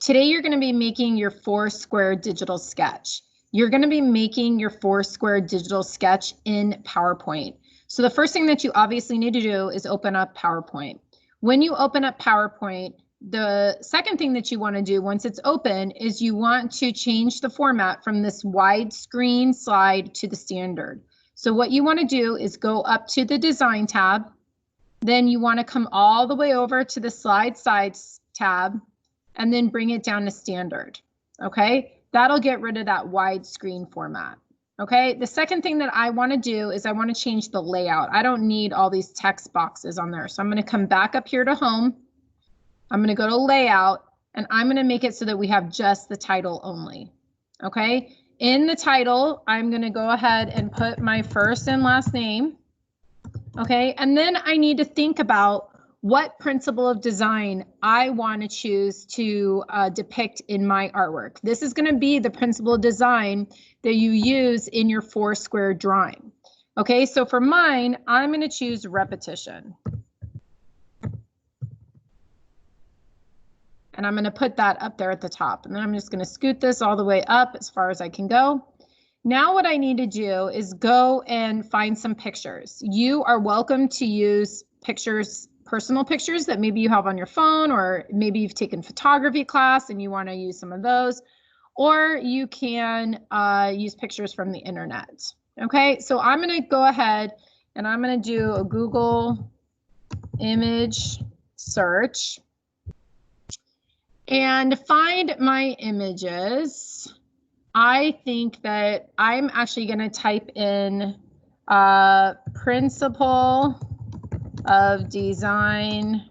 Today, you're going to be making your Foursquare digital sketch. You're going to be making your Foursquare digital sketch in PowerPoint. So the first thing that you obviously need to do is open up PowerPoint. When you open up PowerPoint, the second thing that you want to do once it's open is you want to change the format from this widescreen slide to the standard. So what you want to do is go up to the Design tab. Then you want to come all the way over to the Slide Size tab and then bring it down to standard. Okay, that'll get rid of that widescreen format. Okay, the second thing that I want to do is I want to change the layout. I don't need all these text boxes on there. So I'm going to come back up here to home. I'm going to go to layout and I'm going to make it so that we have just the title only. Okay, in the title, I'm going to go ahead and put my first and last name. Okay, and then I need to think about what principle of design I want to choose to depict in my artwork. This is going to be the principle of design that you use in your Foursquare drawing. Okay, so for mine, I'm going to choose repetition. And I'm going to put that up there at the top. And then I'm just going to scoot this all the way up as far as I can go. Now what I need to do is go and find some pictures. You are welcome to use pictures, personal pictures that maybe you have on your phone, or maybe you've taken photography class and you want to use some of those, or you can use pictures from the internet. Okay, so I'm going to go ahead and I'm going to do a Google image search and find my images. I think that I'm actually going to type in principle of design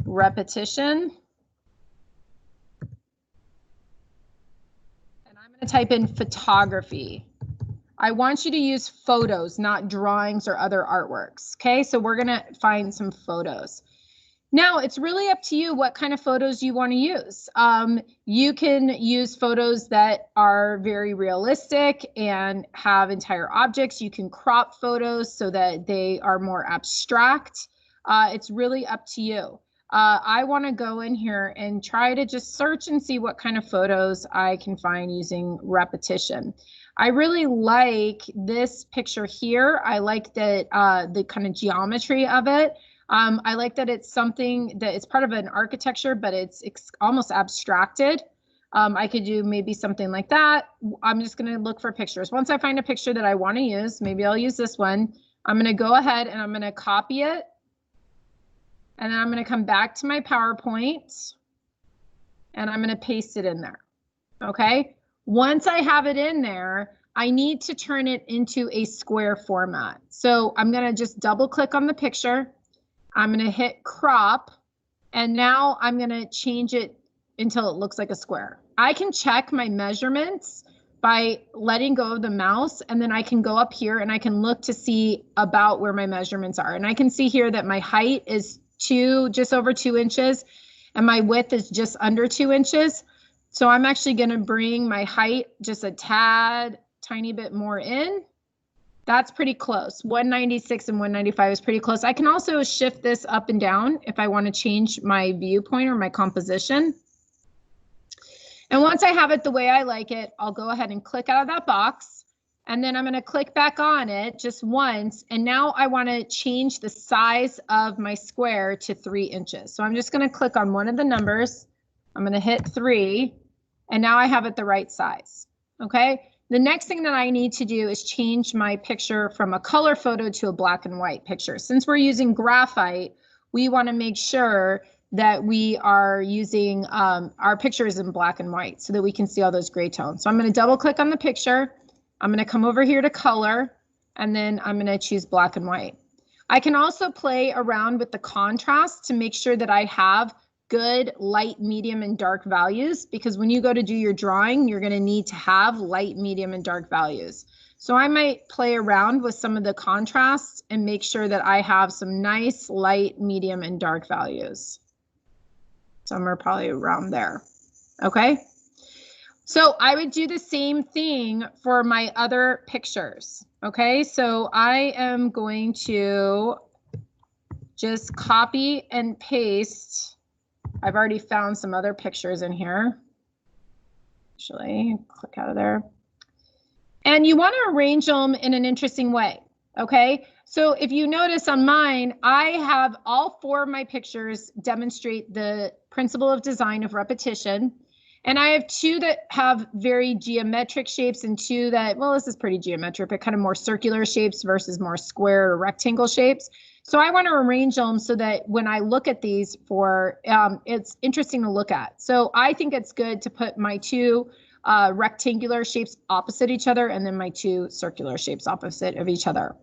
repetition. And I'm going to type in photography. I want you to use photos, not drawings or other artworks. Okay, so we're going to find some photos. Now, it's really up to you what kind of photos you want to use. You can use photos that are very realistic and have entire objects. You can crop photos so that they are more abstract. It's really up to you. I want to go in here and try to just search and see what kind of photos I can find using repetition. I really like this picture here. I like that the kind of geometry of it. I like that it's something that it's part of an architecture, but it's almost abstracted. I could do maybe something like that. I'm just going to look for pictures. Once I find a picture that I want to use, maybe I'll use this one. I'm going to go ahead and I'm going to copy it. And then I'm going to come back to my PowerPoint and I'm going to paste it in there. Okay. Once I have it in there, I need to turn it into a square format. So I'm going to just double click on the picture. I'm going to hit crop, and now I'm going to change it until it looks like a square. I can check my measurements by letting go of the mouse, and then I can go up here and I can look to see about where my measurements are. And I can see here that my height is just over 2 inches, and my width is just under 2 inches. So I'm actually going to bring my height just a tad, tiny bit more in. That's pretty close. 196 and 195 is pretty close. I can also shift this up and down if I want to change my viewpoint or my composition. And once I have it the way I like it, I'll go ahead and click out of that box. And then I'm going to click back on it just once. And now I want to change the size of my square to 3 inches. So I'm just going to click on one of the numbers. I'm going to hit 3. And now I have it the right size. Okay. The next thing that I need to do is change my picture from a color photo to a black and white picture. Since we're using graphite, we want to make sure that we are using our pictures in black and white so that we can see all those gray tones. So I'm going to double click on the picture. I'm going to come over here to color, and then I'm going to choose black and white. I can also play around with the contrast to make sure that I have good light, medium, and dark values, because when you go to do your drawing, you're going to need to have light, medium, and dark values. So I might play around with some of the contrasts and make sure that I have some nice light, medium, and dark values. Some are probably around there. Okay. So I would do the same thing for my other pictures. Okay. So I am going to just copy and paste. I've already found some other pictures in here. Actually, click out of there. And you want to arrange them in an interesting way, okay? So if you notice on mine, I have all 4 of my pictures demonstrate the principle of design of repetition. And I have 2 that have very geometric shapes and 2 that, well, this is pretty geometric, but kind of more circular shapes versus more square or rectangle shapes. So I want to arrange them so that when I look at these it's interesting to look at. So I think it's good to put my 2 rectangular shapes opposite each other and then my 2 circular shapes opposite of each other.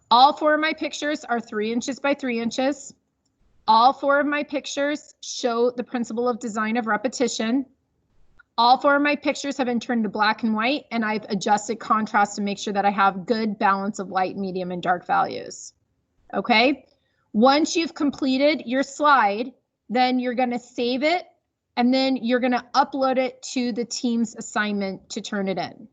All 4 of my pictures are 3 inches by 3 inches. All 4 of my pictures show the principle of design of repetition. All 4 of my pictures have been turned to black and white, and I've adjusted contrast to make sure that I have good balance of light, medium, and dark values. Okay, once you've completed your slide, then you're going to save it, and then you're going to upload it to the team's assignment to turn it in.